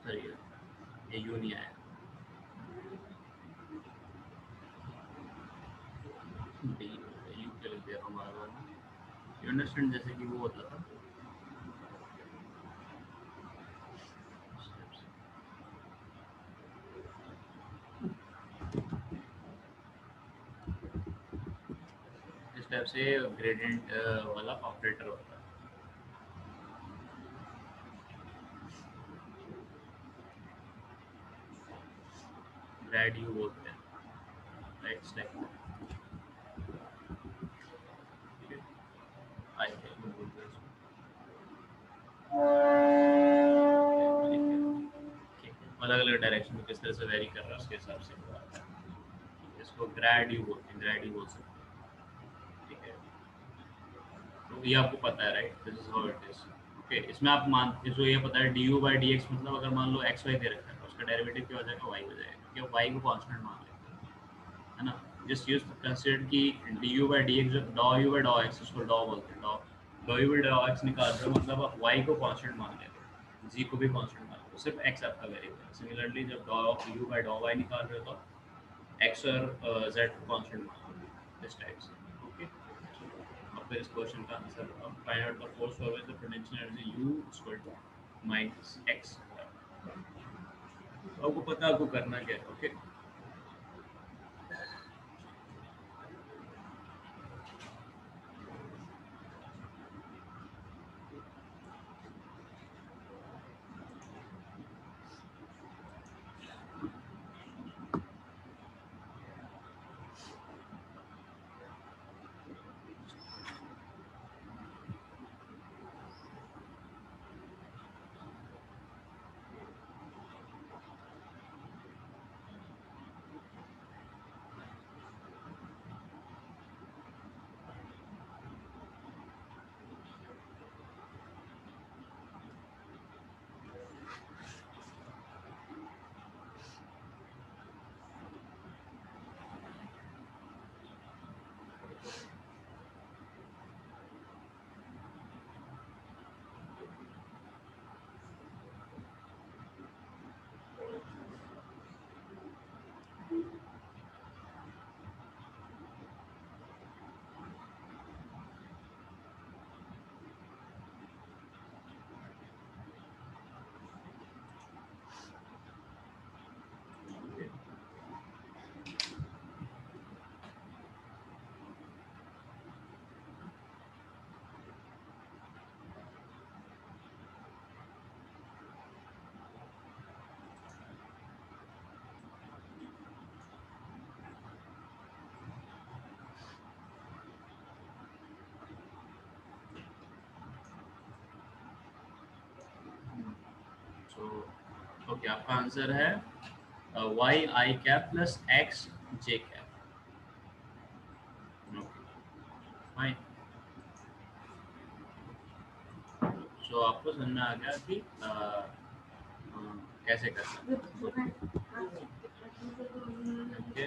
सही है, ये यू नहीं आया, डी यू के लिख दिया हमारा वाला. यू अंडरस्टैंड, जैसे कि वो होता था इस टाइप से ग्रेडियंट वाला ऑपरेटर होता है. ग्रेड यू बोलते हैं, राइट, इस टाइप. ठीक है, आई कैप में बोलते हैं इसको. अलग अलग डायरेक्शन में किस तरह से वेरी कर रहा है उसके हिसाब से वो आता है. इसको ग्रेड यू बोलते हैं, ग्रेड यू बोल सकते हैं, ठीक है. तो ये आपको पता है, right, this is how it is. Okay, इसमें आप मान, इसको ये पता है D u by d x, मतलब अगर मान लो एक्स वाई दे रखा है तो उसका डेरिवेटिव क्या हो जाएगा, वाई हो जाएगा, क्योंकि वाई को कांस्टेंट मान लेते हैं, है ना. जस्ट यूज कंसिडर कि D u by d x, जो डॉ यू बाई डॉ एक्स, उसको डॉ बोलते हैं, डॉ डॉ यू बाई डॉ एक्स निकाल रहे हो, मतलब आप वाई को कांस्टेंट मान लेते हो, जी को भी कांस्टेंट मान लो, सिर्फ एक्स आपका वेरिएबल है. सिमिलरली जब डॉ यू बाई डॉ वाई निकाल रहे हो तो एक्स और जेड को कांस्टेंट मान लो, इस टाइप से. ओके, अब फिर इस क्वेश्चन का answer, find out the force of the potential energy U equal to minus x. आपको पता है आपको करना क्या है. ओके, सो ओके, आपका आंसर है Y I cap plus X J cap. Okay fine. So आपको समझ में आ गया कि कैसे करना है। ओके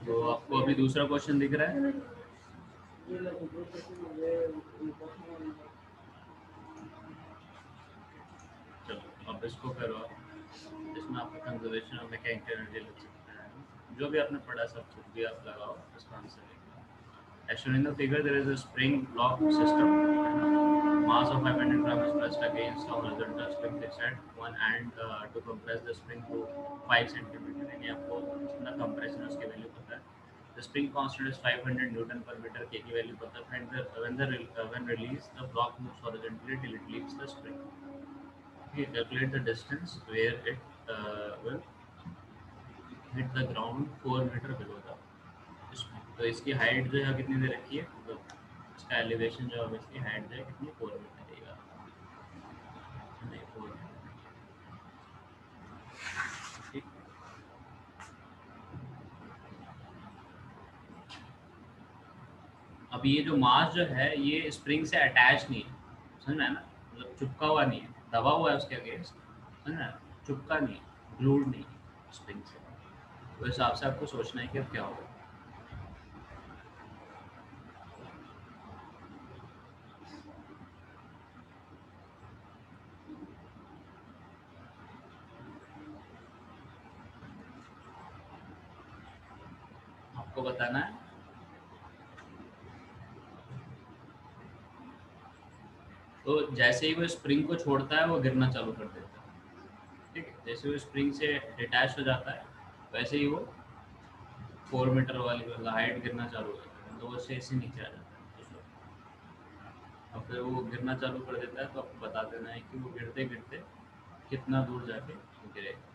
तो आपको अभी दूसरा क्वेश्चन दिख रहा है? चलो अब इसको करो आप। इसमें आपका कंजर्वेशन और मैकेनिकल एनर्जी लग सकता है, जो भी आपने पढ़ा सब कुछ भी आप लगाओ, इसका आंसर है। As shown in the figure, there is a spring lock system. Mass of 500 gram is pressed against a horizontal spring fixed at one end to compress the spring to 5 centimeter. यानी आपको जितना compression है उसकी value पता है। The spring constant is 500 Newton per meter. K की value पता है। When released, the block moves horizontally till it leaves the spring. Okay, calculate the distance where it will hit the ground 4 meter below the spring. तो इसकी height जो है कितनी दे रखी है, मतलब इसका एलिवेशन जो है इसकी हाइट जो है कितनी 4 मीटर देगा, नहीं 4 मीटर। ठीक। अब ये जो मास जो है ये स्प्रिंग से अटैच नहीं है, समझ में ना, मतलब चिपका हुआ नहीं है, दबा हुआ है उसके अगेंस्ट, समझ में, चिपका नहीं है, ग्लूड नहीं है स्प्रिंग से। तो इस हिसाब से आपको सोचना है कि अब क्या होगा। आपको बताना है। तो जैसे ही वो स्प्रिंग को छोड़ता है वो गिरना चालू कर देता है। ठीक है, जैसे वो स्प्रिंग से डिटैच हो जाता है वैसे ही वो 4 मीटर वाली मतलब हाइट गिरना चालू हो जाता है, तो वो से नीचे आ जाता है। और फिर वो गिरना चालू कर देता है, तो आपको बता देना है कि वो गिरते गिरते कितना दूर जाके गिरेगा।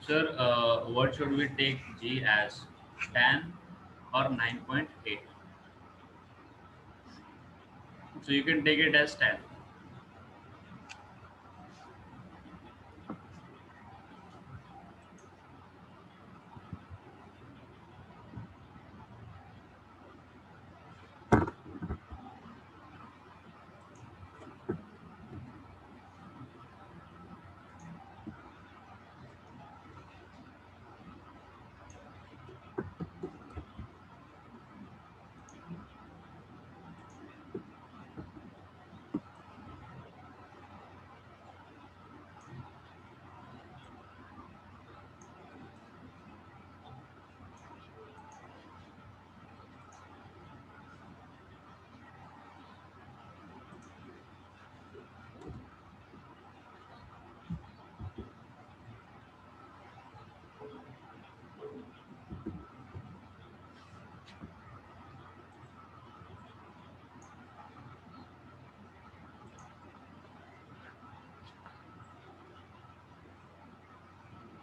Sir, what should we take G as, 10 or 9.8? So you can take it as 10.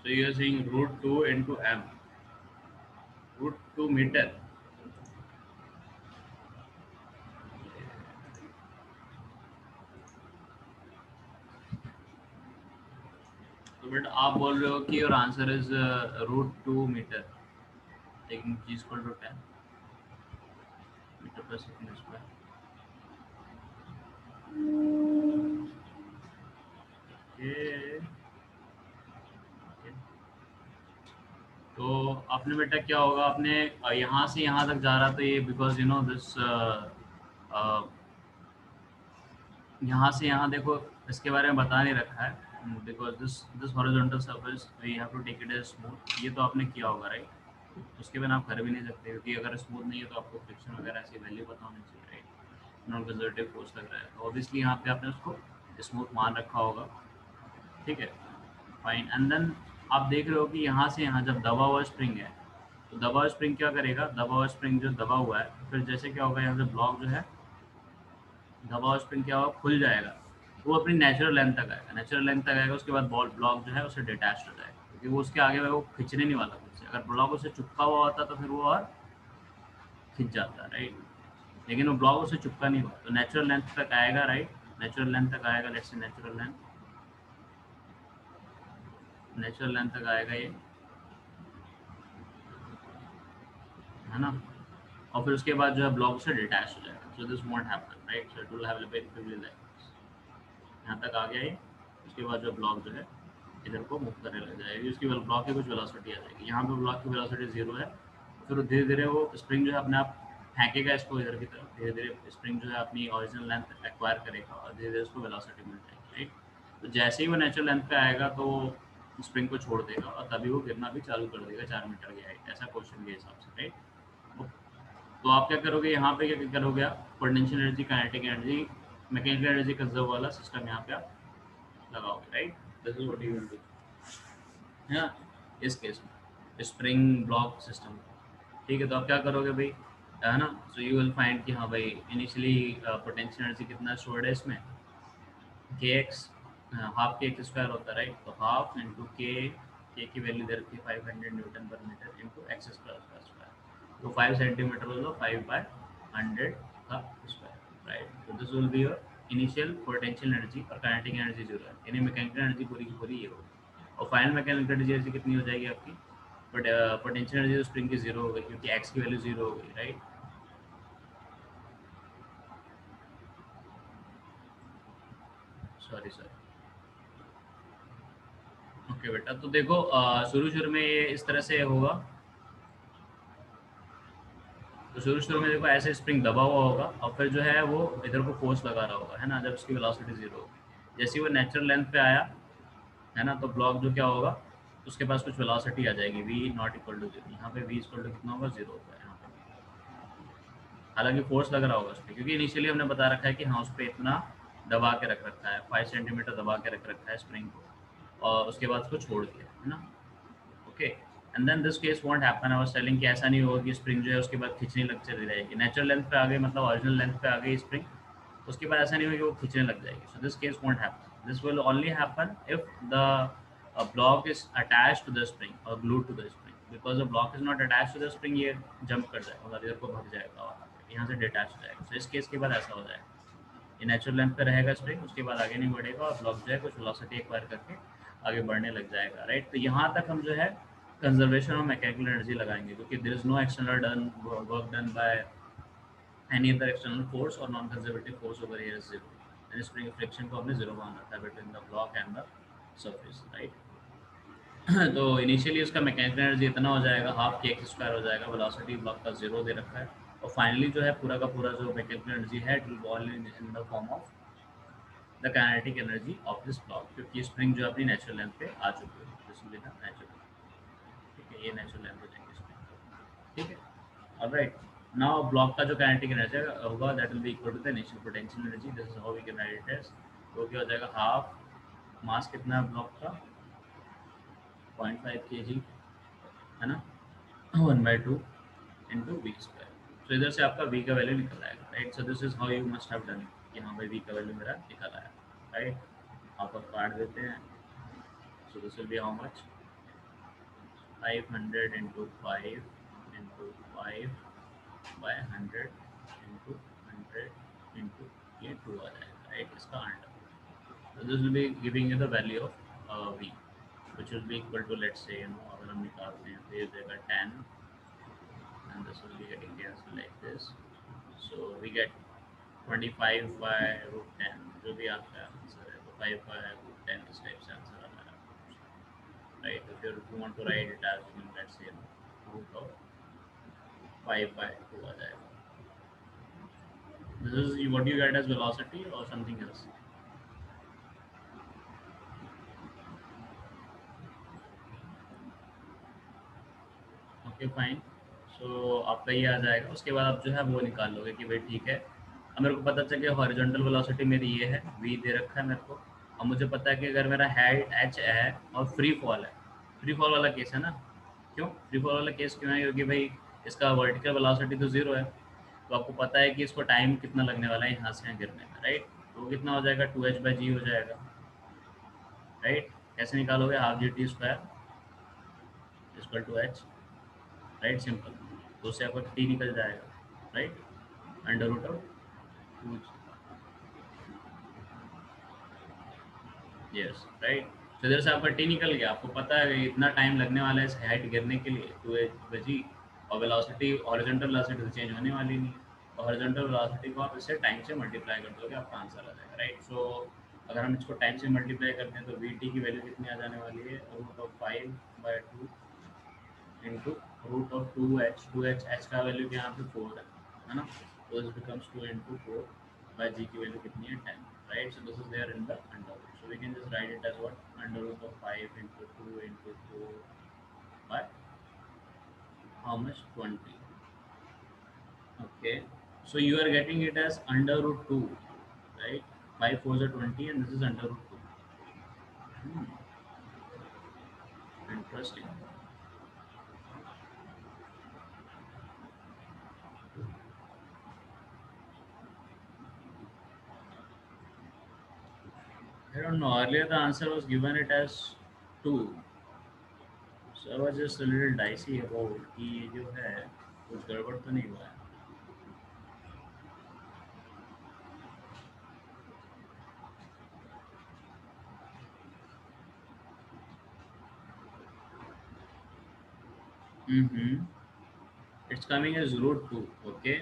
So you are saying root 2 into m, root 2 meter. तो बेटा आप बोल रहे हो कि your answer is root 2 meter, taking g is equal to 10 meter per second square. Okay. Okay. तो आपने बेटा क्या होगा, आपने यहाँ से यहाँ तक जा रहा, तो ये बिकॉज यू नो दिस यहाँ से यहाँ देखो इसके बारे में बता नहीं रखा है, because this horizontal surface we have to take it as smooth. ये तो आपने किया होगा राइट, उसके बिना आप कर भी नहीं सकते, क्योंकि अगर स्मूथ नहीं है तो आपको फ्रिक्शन वगैरह ऐसी वैल्यू पता होनी चाहिए राइट। नॉन कंजर्वेटिव फोर्स लग रहा है तो ऑब्वियसली यहाँ पे आपने उसको स्मूथ मान रखा होगा, ठीक है फाइन। एंड देन आप देख रहे हो कि यहाँ से यहाँ जब दबा हुआ स्प्रिंग है, तो दबा हुआ स्प्रिंग क्या करेगा, दबा हुआ स्प्रिंग जो दबा हुआ है, फिर जैसे क्या होगा यहाँ से ब्लॉक जो है, दबा हुआ स्प्रिंग क्या होगा, खुल जाएगा, वो अपनी नेचुरल लेंथ तक आएगा, नेचुरल लेंथ तक आएगा, उसके बाद बॉल ब्लॉक जो है उसे डिटैच हो जाएगा, क्योंकि वो उसके आगे वो खींचने नहीं वाला खुद से। अगर ब्लॉक उसे चिपका हुआ होता तो फिर वो और खिंच जाता राइट, लेकिन वो ब्लॉक उसे चिपका नहीं हुआ, तो नेचुरल लेंथ तक आएगा राइट, नेचुरल लेंथ तक आएगा, लेट्स से नेचुरल लेंथ तक आएगा ये, है ना, और फिर उसके बाद जो है ब्लॉक से डिटैच हो जाएगा। So this won't happen right, so it will have effectively like यहाँ तक आ गया ये, उसके बाद जो ब्लॉक जो है इधर को मूव करने लग जाएगी, उसकी ब्लॉक की कुछ वेलोसिटी आ जाएगी, यहाँ पे ब्लॉक की वेलोसिटी 0 है, फिर धीरे धीरे वो स्प्रिंग जो है अपने आप फेंकेगा इसको इधर की तरफ, धीरे धीरे स्प्रिंग जो है अपनी ओरिजिनल लेंथ एक्वायर करेगा और धीरे धीरे उसको वेलोसिटी मिल जाएगी राइट। तो जैसे ही वो नेचुरल लेंथ पे आएगा तो स्प्रिंग को छोड़ देगा और तभी वो गिरना भी चालू कर देगा 4 मीटर की हाइट, ऐसा क्वेश्चन के हिसाब से राइट। तो आप क्या करोगे, यहाँ पे क्या करोगे आप, potential energy, kinetic energy, mechanical energy conserve वाला सिस्टम यहाँ पे आप लगाओगे right. This is what you will do, है ना, इस केस में स्प्रिंग ब्लॉक सिस्टम, ठीक है। तो आप क्या करोगे भाई, है ना, सो यू विल फाइंड कि हाँ भाई इनिशियली पोटेंशियल एनर्जी कितना स्टोर्ड है इसमें, के एक्स, हाफ के एक्स स्क्वायर होता है राइट, तो हाफ इंटू के की वैल्यू दे रखी है 500 न्यूटन पर मीटर इंटू एक्स स्क्वायर का स्क्वायर, तो 5 सेंटीमीटर बोलो 5/100 का स्क्वायर राइट। तो this will be your initial potential energy और काइनेटिक एनर्जी 0 है, यानी मैकेनिकल एनर्जी पूरी की पूरी ये होगी, और फाइनल मैकेनिकल एनर्जी कितनी हो जाएगी आपकी, बट पोटेंशियल एनर्जी स्प्रिंग की 0 हो गई क्योंकि एक्स की वैल्यू 0 हो गई राइट। सॉरी सॉरी, ओके बेटा, तो देखो शुरू में ये इस तरह से होगा, तो शुरू में देखो ऐसे स्प्रिंग दबा हुआ होगा और फिर जो है वो इधर को फोर्स लगा रहा होगा, है ना, जब इसकी वेलोसिटी 0 होगी, जैसे ही वो नेचुरल लेंथ पे आया, है ना, तो ब्लॉक जो क्या होगा, उसके पास कुछ वेलोसिटी आ जाएगी v not equal to zero. यहाँ पे v इक्वल टू कितना होगा, जीरो होगा यहाँ पे। हालांकि फोर्स लग रहा होगा उस पर, क्योंकि इनिशियली हमने बता रखा है कि हाँ उस पर इतना दबा के रख रखा है, 5 सेंटीमीटर दबा के रख रखा है स्प्रिंग को, और उसके बाद उसको छोड़ दिया है ना। Okay, and then this case won't happen. I was telling कि ऐसा नहीं होगा कि स्प्रिंग जो है उसके बाद खींचने लग चली जाएगी, नेचुरल लेंथ पे आ गई, मतलब ओरिजिनल लेंथ पे आ गई स्प्रिंग, उसके बाद ऐसा नहीं होगा कि वो खींचने लग जाएगी। So this case won't happen, this will only happen if the block is attached to the spring or glued to the spring. Because the block is not attached to the spring, ये jump कर जाएगा, मतलब इधर को भाग जाएगा और यहाँ से डिटैच हो जाएगा। तो इस केस के बाद ऐसा हो जाएगा, ये नेचुरल लेंथ पे रहेगा स्प्रिंग, उसके बाद आगे नहीं बढ़ेगा और ब्लॉक जो है कुछ वेलोसिटी एक्वायर करके आगे बढ़ने लग जाएगा, राइट। तो यहाँ तक हम जो है कंजर्वेशन ऑफ मैकेनिकल एनर्जी लगाएंगे, क्योंकि there is no external done work done by any other external force और non conservative force over here is zero. And spring friction को हमने जीरो मान रखा है between the block and the surface, right. तो initially उसका mechanical energy इतना हो जाएगा, हाफ के एक्स स्क्वायर हो जाएगा, वेलोसिटी ब्लॉक का जीरो दे रखा है, और फाइनली जो है पूरा का पूरा जो मैकेनिकल एनर्जी है it will ball in the form of the kinetic energy of this block, क्योंकि स्प्रिंग जो अपनी नेचुरल लेंथ पे आ चुकी है, this will be the natural, ठीक है, ये नेचुरल लेंथ हो जाएगी स्प्रिंग, ठीक है। ऑलराइट, नाउ ब्लॉक का जो काइनेटिक एनर्जी होगा that will be equal to the initial potential energy, this is how we can write it as. तो क्या हो जाएगा, हाफ मास कितना है ब्लॉक का, 0.5 kg, है ना, 1/2 इंटू वी स्क्वायर। तो इधर से आपका वी का वैल्यू निकल आएगा, right. So this is how you must have done, कि हाँ भाई वी का वैल्यू मेरा निकल आया, राइट। आप अब काट देते हैं, so this will be how much, 500 into 5 into 5 by 100 into 100 into ये 2 आ जाएगा, राइट, इसका under. So this will be giving you the value of v, which will be equal to, let's say, अगर हम निकालते हैं तो ये देगा 10, and this will be getting cancelled like this. So we get 25 by root 10, जो भी आपका आंसर है, तो 5 by root 10 इस टाइप से आंसर आ रहा है, right. If you want to write it as, let's say, root of 5 by 2 आ जाएगा। This is what you get as velocity or something else? Okay fine, so आपका ये आ जाएगा। उसके बाद आप जो है वो निकाल लोगे कि भाई ठीक है, अब मेरे को पता चल गया हॉरिजॉन्टल वेलोसिटी मेरी ये है, वी दे रखा है मेरे को। अब मुझे पता है कि अगर मेरा हाइट एच है और फ्री फॉल है, फ्री फॉल वाला केस है ना, क्यों फ्री फॉल वाला केस क्यों है, क्योंकि भाई इसका वर्टिकल वेलोसिटी तो जीरो है, तो आपको पता है कि इसको टाइम कितना लगने वाला है यहाँ से यहाँ गिरने में, राइट। तो वो कितना हो जाएगा, 2h/g हो जाएगा, राइट। कैसे निकालोगे, half g t square equal to h, right, simple. तो उससे आपका टी निकल जाएगा, right, under root of 2, yes, right. तो इधर से आपका टी निकल गया, आपको पता है कि इतना टाइम लगने वाला है इस हाइट गिरने के लिए, 2h/g, और वेलोसिटी हॉरिजॉन्टल वेलोसिटी से चेंज होने वाली नहीं, और हॉरिजॉन्टल वेलोसिटी को आप इससे टाइम से मल्टीप्लाई कर दोगे, आपका आंसर आ जाएगा, राइट। सो अगर हम इसको टाइम से मल्टीप्लाई करते हैं तो वी टी की वैल्यू कितनी आ जाने वाली है, √5/2 इंटू √2h, 2h का वैल्यू यहाँ पे 4 है ना, तो this becomes 2 into 4 by g की वैल्यू कितनी है, 10, right. So this is there in the under root, so we can just write it as what, under root of 5 into 2 into 4 by how much, 20, okay. So you are getting it as under root 2, right, 5 4 are 20 and this is under root 2. Interesting. I don't know. Earlier the answer was given it as 2. So I was just a little dicey about कि ये जो है कुछ गड़बड़ तो नहीं हुआ है। Mm-hmm. It's coming as √2. Okay.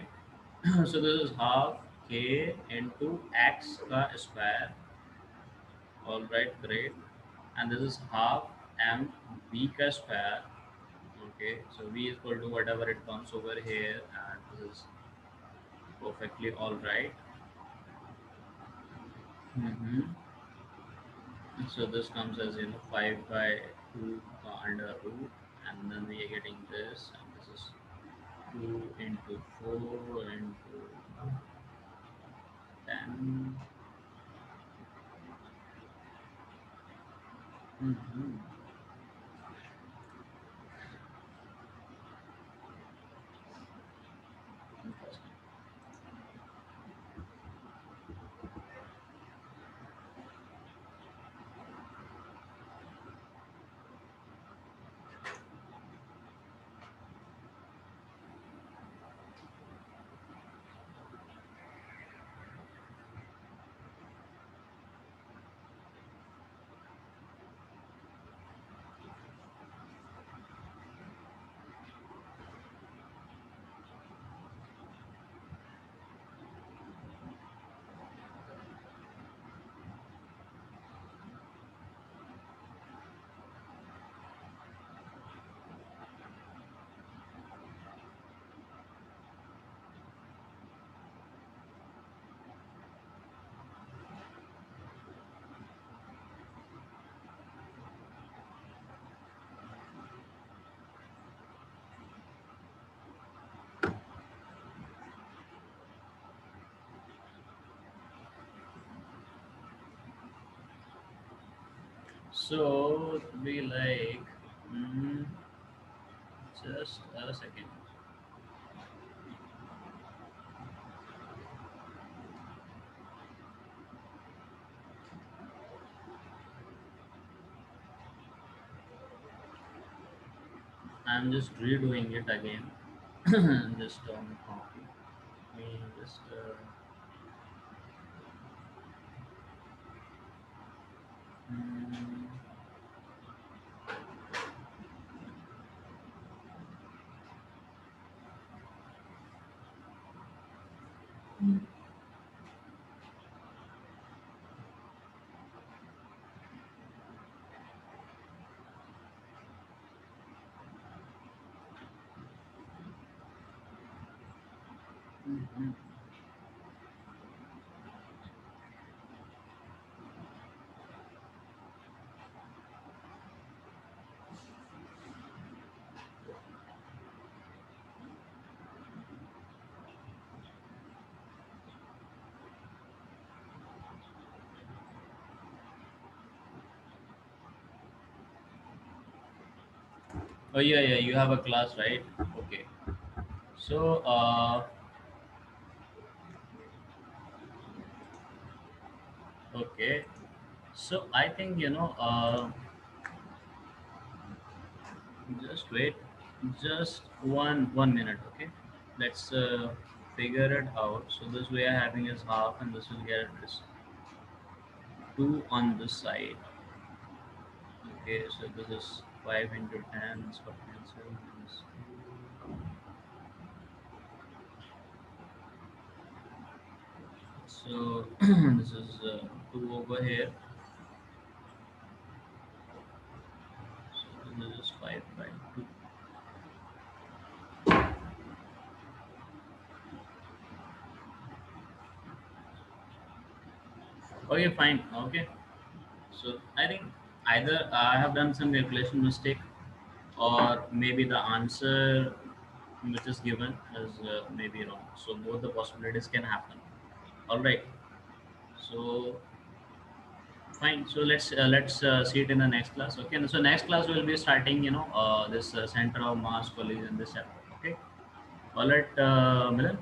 So this is half k into x का square. All right, great. And this is half m v का square. Okay. So v is equal to whatever it comes over here, and this is perfectly all right. Mm-hmm. So this comes as 5/2 2 under root, and then we are getting this, and this is 2 into 4 into 10. Mhm. Interesting. So it will be like, mm, just a second. I'm just redoing it again. Just copy. Me just mm, mhm. Oh yeah, yeah. You have a class, right? Okay. So okay. So I think just wait, just one minute, okay? Let's figure it out. So this we are having is half, and this will get this two on this side. Okay, so this is 5 into 10 is for cancel. So this is two over here. So this is 5 by 2. Okay, fine. Okay. So I think either I have done some calculation mistake, or maybe the answer which is given is maybe wrong. So both the possibilities can happen. All right. So fine. So let's see it in the next class. Okay. So next class will be starting. This center of mass collision. This chapter. Okay. All right, Milan.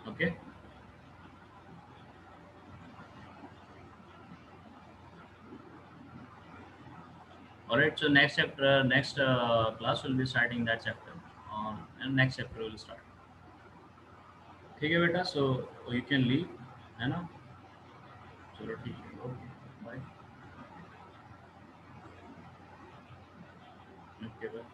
Okay. All right. So next chapter, next class will be starting that chapter. And next chapter will start. ठीक है बेटा. So you can leave, है ना? चलो ठीक है. Okay. Bye. Okay. Bye.